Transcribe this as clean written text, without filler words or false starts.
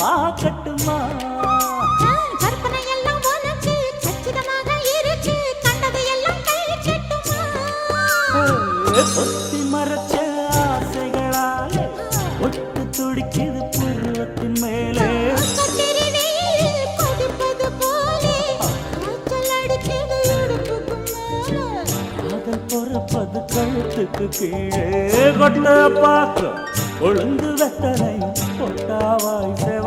பார்க்கட்டுமா? கற்பனை எல்லாம் உனக்கு சச்சிதமாக இருக்கு, கண்டது எல்லாம் கை கட்டுமா? பொத்தி மறைச்ச ஆசைகளாலே ஒட்டு துடிக்குது புருவத்தின் மேலே. கொதிப்பது போலே காய்ச்சல் அடிக்குது இடுப்புக்கு மேலே. காதல் பொறப்பது கழுத்துக்கு கீழே. கொட்ட பார்க்க கொழுந்து வெத்தனை பொட்டாவாய் செவ